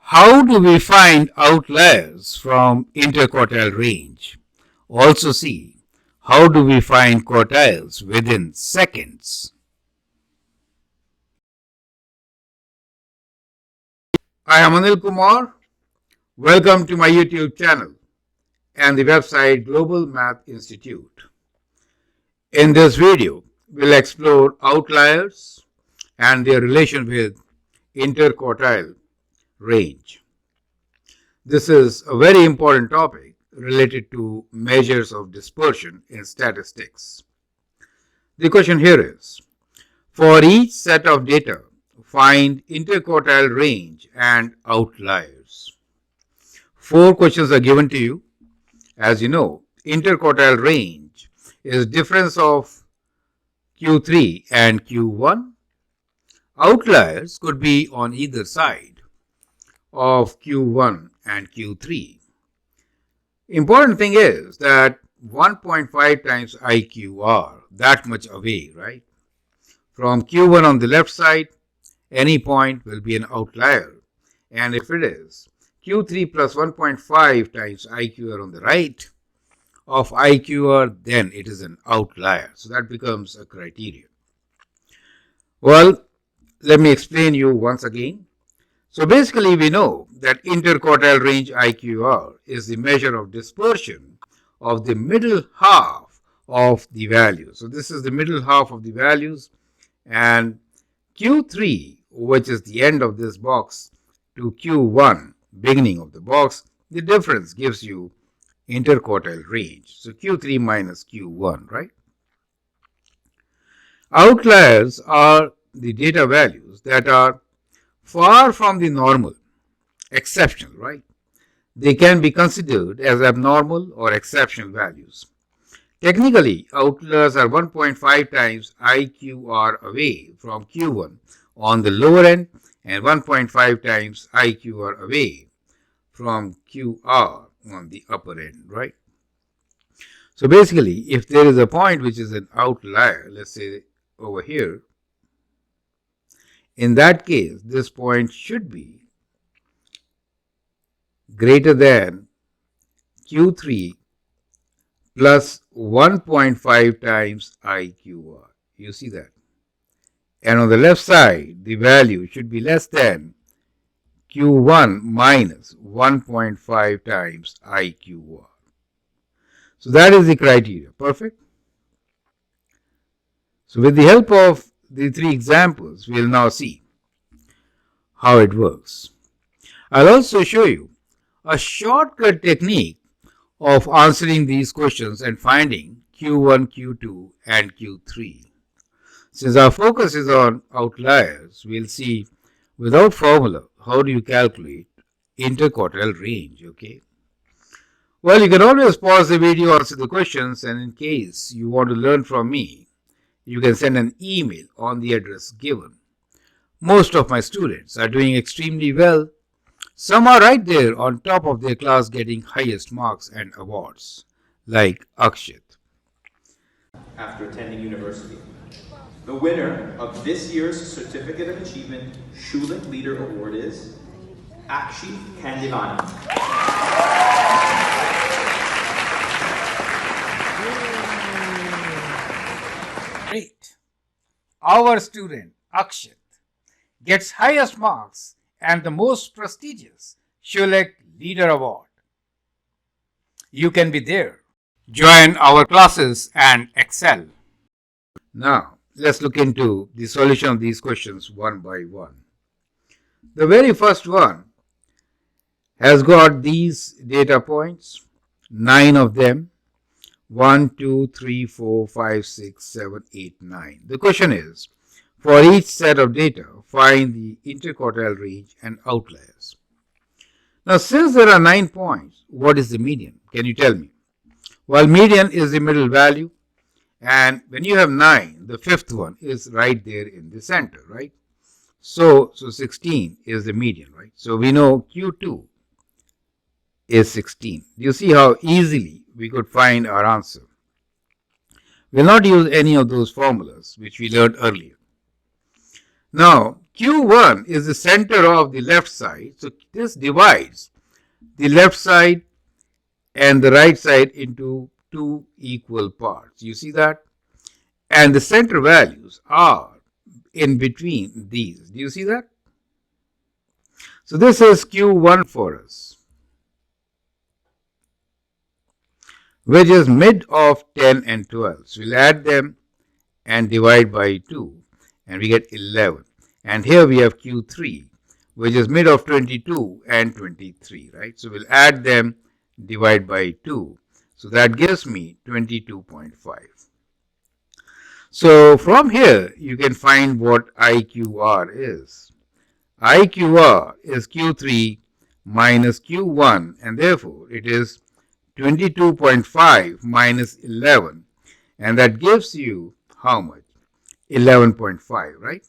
How do we find outliers from interquartile range? Also see, how do we find quartiles within seconds? I am Anil Kumar. Welcome to my YouTube channel and the website Global Math Institute. In this video, we'll explore outliers and their relation with interquartile range. This is a very important topic related to measures of dispersion in statistics. The question here is, for each set of data, find interquartile range and outliers. 4 questions are given to you. As you know, interquartile range is difference of Q3 and Q1. Outliers could be on either side of Q1 and Q3. Important thing is that 1.5 times IQR, that much away, right? From Q1 on the left side, any point will be an outlier. And if it is Q3 plus 1.5 times IQR on the right of IQR, then it is an outlier. So that becomes a criterion. Well, let me explain you once again. So basically we know that interquartile range IQR is the measure of dispersion of the middle half of the values. So this is the middle half of the values, and Q3, which is the end of this box, to Q1, beginning of the box, the difference gives you interquartile range. So Q3 minus Q1, right? Outliers are the data values that are far from the normal, exceptional, right? They can be considered as abnormal or exceptional values. Technically, outliers are 1.5 times IQR away from Q1 on the lower end and 1.5 times IQR away from QR on the upper end, right? So basically, if there is a point which is an outlier, let's say over here, in that case, this point should be greater than Q3 plus 1.5 times IQR. You see that? And on the left side, the value should be less than Q1 minus 1.5 times IQR. So that is the criteria. Perfect? So with the help of the 3 examples, we'll now see how it works. I'll also show you a shortcut technique of answering these questions and finding Q1, Q2, and Q3. Since our focus is on outliers, we'll see without formula how do you calculate interquartile range, okay? Well, you can always pause the video, answer the questions, and in case you want to learn from me, you can send an email on the address given. Most of my students are doing extremely well. Some are right there on top of their class getting highest marks and awards, like Akshit. After attending university. The winner of this year's Certificate of Achievement Schulich Leader Award is Akshit Kandivani. Great. Our student Akshit gets highest marks and the most prestigious Schulich Leader Award. You can be there. Join our classes and excel. Now, let's look into the solution of these questions one by one. The very first one has got these data points, 9 of them. 1, 2, 3, 4, 5, 6, 7, 8, 9. The question is, for each set of data, find the interquartile range and outliers. Now, since there are 9 points, what is the median? Can you tell me? Well, median is the middle value, and when you have 9, the 5th one is right there in the center, right? So 16 is the median, right? So we know Q2 is 16. Do you see how easily we could find our answer? We'll not use any of those formulas which we learned earlier. Now, Q1 is the center of the left side. So this divides the left side and the right side into two equal parts. You see that? And the center values are in between these. Do you see that? So this is Q1 for us, which is mid of 10 and 12. So we'll add them and divide by 2 and we get 11. And here we have Q3, which is mid of 22 and 23, right? So we'll add them, divide by 2. So that gives me 22.5. So from here, you can find what IQR is. IQR is Q3 minus Q1, and therefore it is 22.5 minus 11, and that gives you how much? 11.5, right?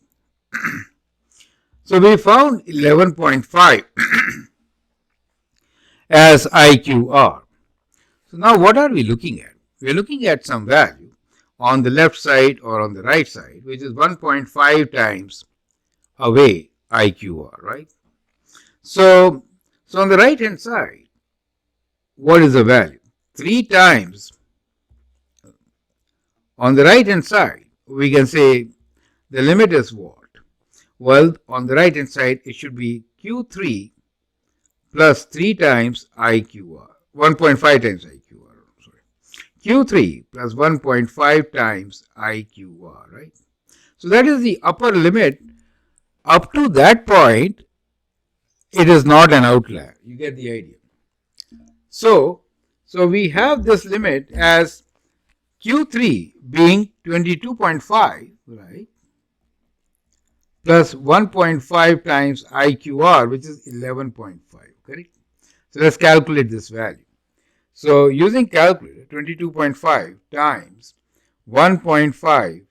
So we found 11.5 as IQR. So now what are we looking at? We are looking at some value on the left side or on the right side, which is 1.5 times away IQR, right? So on the right hand side, what is the value? 3 times. On the right hand side, we can say the limit is what? Well, on the right hand side, it should be Q3 plus 3 times IQR, 1.5 times IQR, sorry. Q3 plus 1.5 times IQR, right? So that is the upper limit. Up to that point, it is not an outlier. You get the idea. So we have this limit as Q3 being 22.5, right? Plus 1.5 times IQR, which is 11.5, correct? So let's calculate this value. So using calculator, 22.5 times 1.5,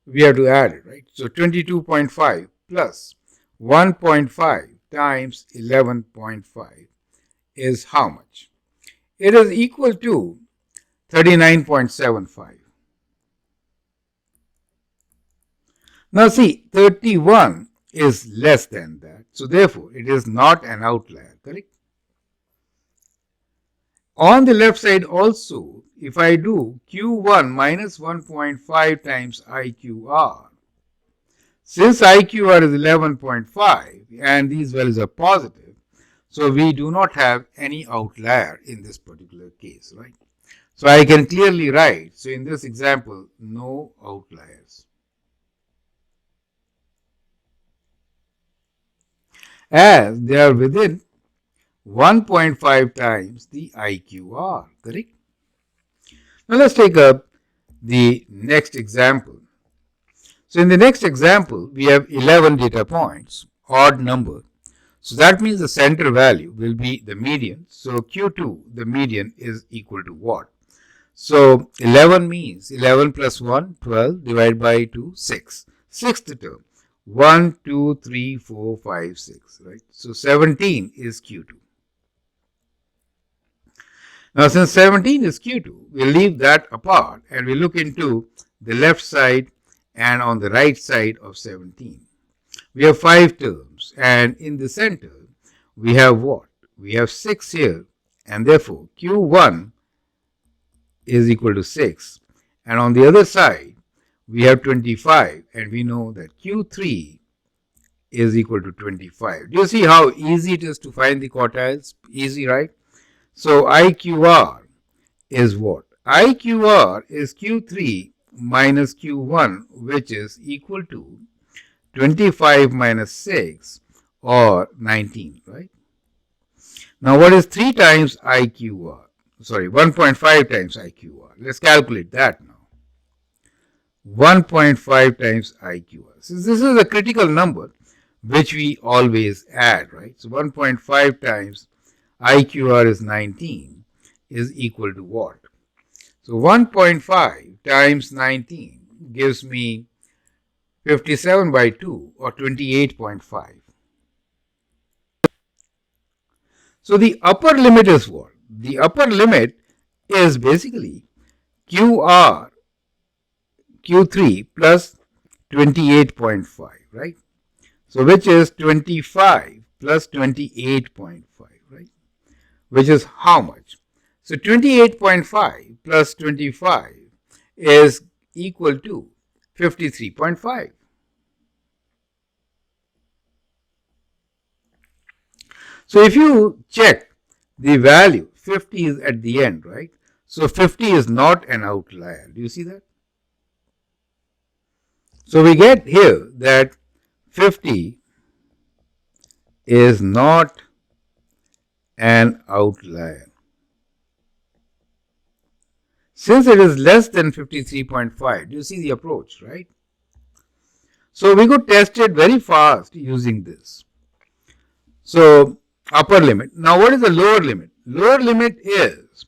we have to add it, right? So 22.5 plus 1.5 times 11.5 is how much? It is equal to 39.75. Now see, 31 is less than that. So therefore, it is not an outlier, correct? On the left side also, if I do Q1 minus 1.5 times IQR, since IQR is 11.5 and these values are positive, so we do not have any outlier in this particular case, right? So I can clearly write, so in this example, no outliers. As they are within 1.5 times the IQR, correct? Now let's take up the next example. So in the next example, we have 11 data points, odd number. So that means the center value will be the median. So Q2, the median, is equal to what? So 11 means 11 plus 1, 12, divided by 2, 6. Sixth term, 1, 2, 3, 4, 5, 6, right? So 17 is Q2. Now since 17 is Q2, we'll leave that apart and we look into the left side and on the right side of 17. We have 5 terms and in the center we have what? We have 6 here and therefore Q1 is equal to 6, and on the other side we have 25 and we know that Q3 is equal to 25. Do you see how easy it is to find the quartiles? Easy, right? So IQR is what? IQR is Q3 minus Q1, which is equal to 25 minus 6 or 19, right? Now what is 3 times IQR? Sorry, 1.5 times IQR. Let's calculate that now. 1.5 times IQR. Since this is a critical number, which we always add, right? So 1.5 times IQR is 19 is equal to what? So 1.5 times 19 gives me 57 by 2 or 28.5. So the upper limit is what? The upper limit is basically Q3 plus 28.5, right? So which is 25 plus 28.5, right? Which is how much? So 28.5 plus 25 is equal to 53.5. So if you check the value, 50 is at the end, right? So 50 is not an outlier. Do you see that? So we get here that 50 is not an outlier. Since it is less than 53.5, do you see the approach, right? So we could test it very fast using this. So upper limit. Now what is the lower limit? Lower limit is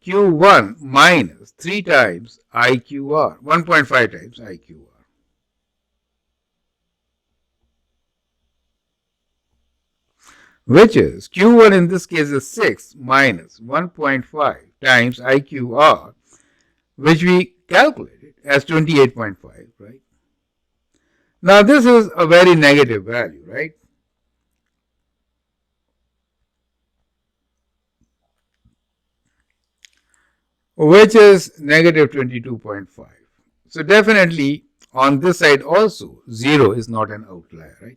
Q1 minus 3 times IQR, 1.5 times IQR. Which is Q1 in this case is 6 minus 1.5 times IQR, which we calculated as 28.5, right? Now this is a very negative value, right? Which is negative 22.5. So definitely on this side also 0 is not an outlier, right?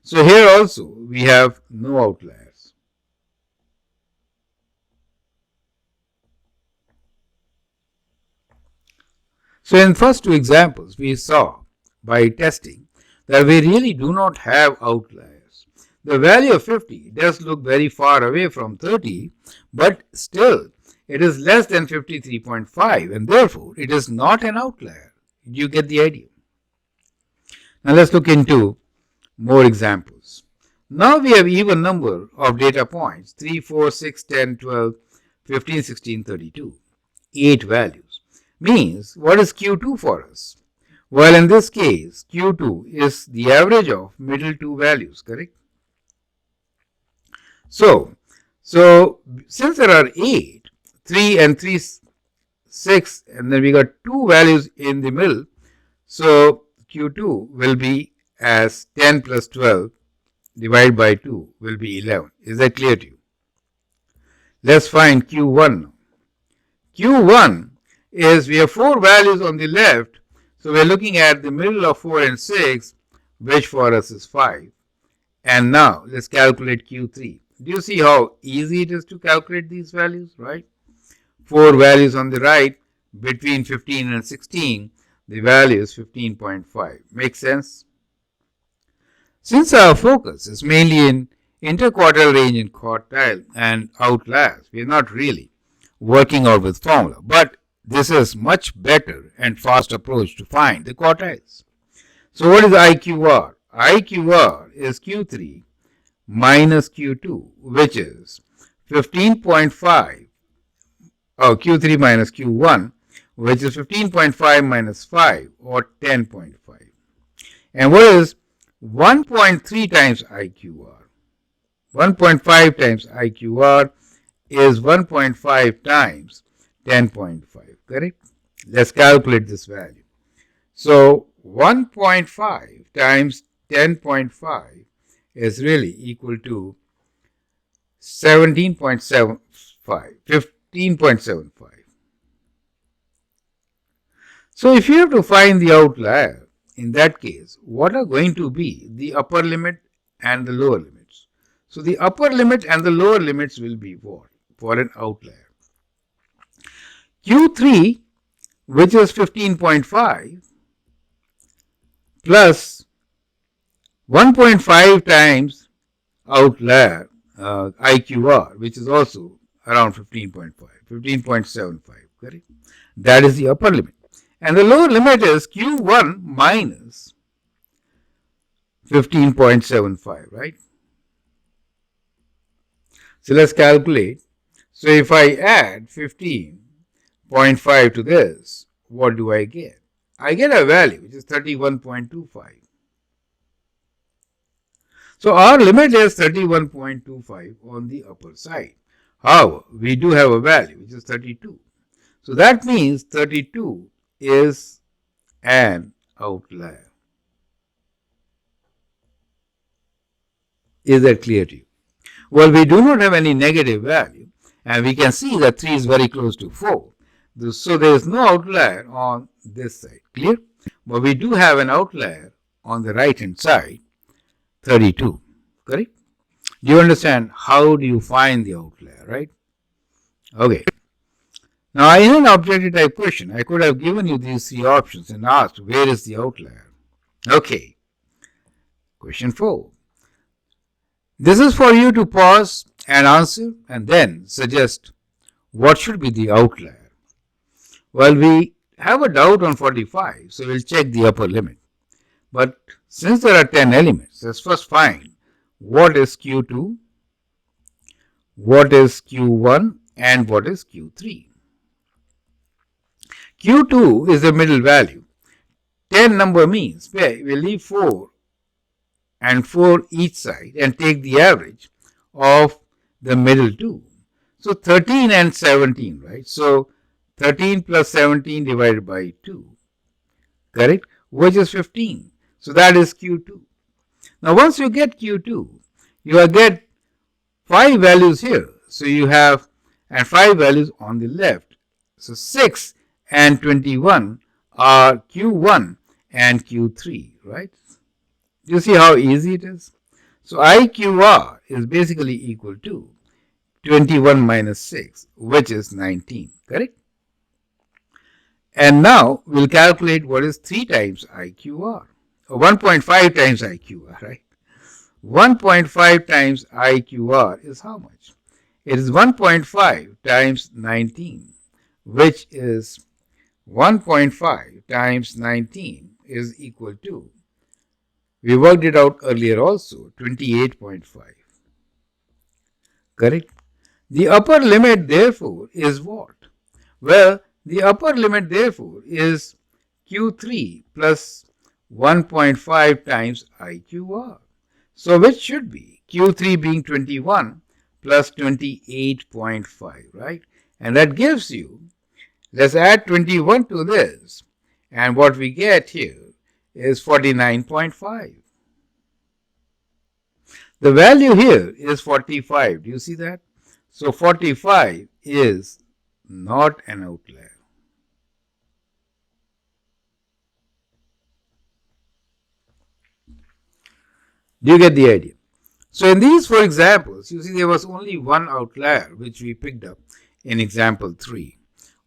So here also we have no outliers. So in first two examples we saw by testing that we really do not have outliers. The value of 50 does look very far away from 30, but still it is less than 53.5 and therefore it is not an outlier. You get the idea. Now let's look into more examples. Now we have even number of data points 3, 4, 6, 10, 12, 15, 16, 32. 8 values. Means what is Q2 for us? Well, in this case, Q2 is the average of middle two values, correct? So since there are 8, 3 and 3, 6, and then we got 2 values in the middle, so Q2 will be as 10 plus 12 divided by 2 will be 11. Is that clear to you? Let's find Q1 now. Q1 is we have 4 values on the left, so we're looking at the middle of 4 and 6, which for us is 5. And now let's calculate Q3. Do you see how easy it is to calculate these values, right? 4 values on the right, between 15 and 16, the value is 15.5. Makes sense? Since our focus is mainly in interquartile range and quartile and outliers, we are not really working out with formula, but this is much better and fast approach to find the quartiles. So what is IQR? IQR is Q3 minus Q2, which is 15.5, Q3 minus Q1, which is 15.5 minus 5 or 10.5. And what is 1.3 times IQR? 1.5 times IQR is 1.5 times 10.5, correct? Let's calculate this value. So 1.5 times 10.5 is really equal to 17.75, 15.75. So if you have to find the outlier, in that case, what are going to be the upper limit and the lower limits? So the upper limit and the lower limits will be what? For an outlier. Q3, which is 15.5, plus 1.5 times outlier IQR, which is also around 15.5, 15.75, correct? That is the upper limit. And the lower limit is Q1 minus 15.75, right? So let's calculate. So if I add 15.5 to this, what do I get? I get a value which is 31.25. So our limit is 31.25 on the upper side. However, we do have a value which is 32. So that means 32 is an outlier. Is that clear to you? Well, we do not have any negative value, and we can see that 3 is very close to 4. So there is no outlier on this side. Clear? But we do have an outlier on the right hand side, 32. Correct? Do you understand how do you find the outlier, right? Okay. Now, in an objective type question, I could have given you these 3 options and asked, where is the outlier? Okay. Question 4. This is for you to pause and answer and then suggest what should be the outlier. Well, we have a doubt on 45, so we'll check the upper limit. But since there are 10 elements, let's first find what is Q2, what is Q1, and what is Q3. Q2 is the middle value. 10 number means we leave 4 and 4 each side and take the average of the middle 2. So 13 and 17, right? So 13 plus 17 divided by 2, correct? Which is 15. So that is Q2. Now once you get Q2, you will get 5 values here. So you have and 5 values on the left. So 6 and 21 are Q1 and Q3, right? You see how easy it is? So IQR is basically equal to 21 minus 6, which is 19, correct? And now we'll calculate what is 3 times IQR, or 1.5 times IQR, right? 1.5 times IQR is how much? It is 1.5 times 19, which is 1.5 times 19 is equal to, we worked it out earlier also, 28.5. Correct? The upper limit therefore is what? Well, the upper limit therefore is Q3 plus 1.5 times IQR. So which should be Q3 being 21 plus 28.5, right? And that gives you, let's add 21 to this, and what we get here is 49.5. The value here is 45. Do you see that? So 45 is not an outlier. Do you get the idea? So in these 4 examples, you see there was only one outlier which we picked up in example 3.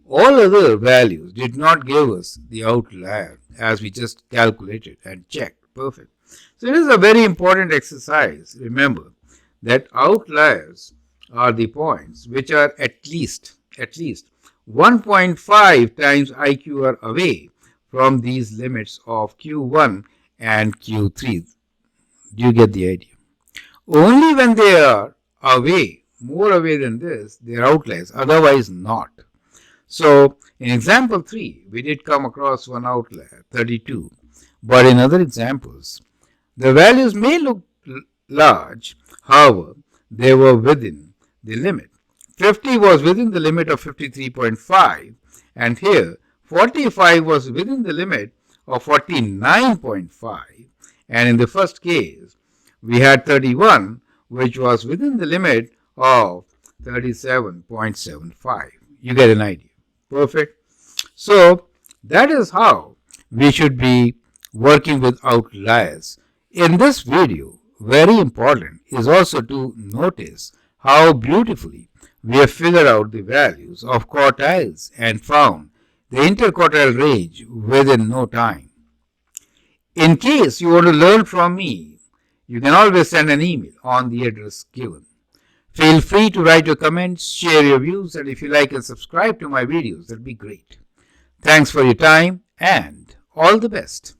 All other values did not give us the outlier as we just calculated and checked. Perfect. So it is a very important exercise. Remember that outliers are the points which are at least 1.5 times IQR away from these limits of Q1 and Q3. Do you get the idea? Only when they are away, more away than this, they are outliers, otherwise not. So in example 3, we did come across one outlier, 32. But in other examples, the values may look large, however, they were within the limit. 50 was within the limit of 53.5, and here 45 was within the limit of 49.5. And in the first case, we had 31, which was within the limit of 37.75. You get an idea. Perfect. So that is how we should be working with outliers. In this video, very important is also to notice how beautifully we have figured out the values of quartiles and found the interquartile range within no time. In case you want to learn from me, you can always send an email on the address given. Feel free to write your comments, share your views, and if you like and subscribe to my videos, that would be great. Thanks for your time and all the best.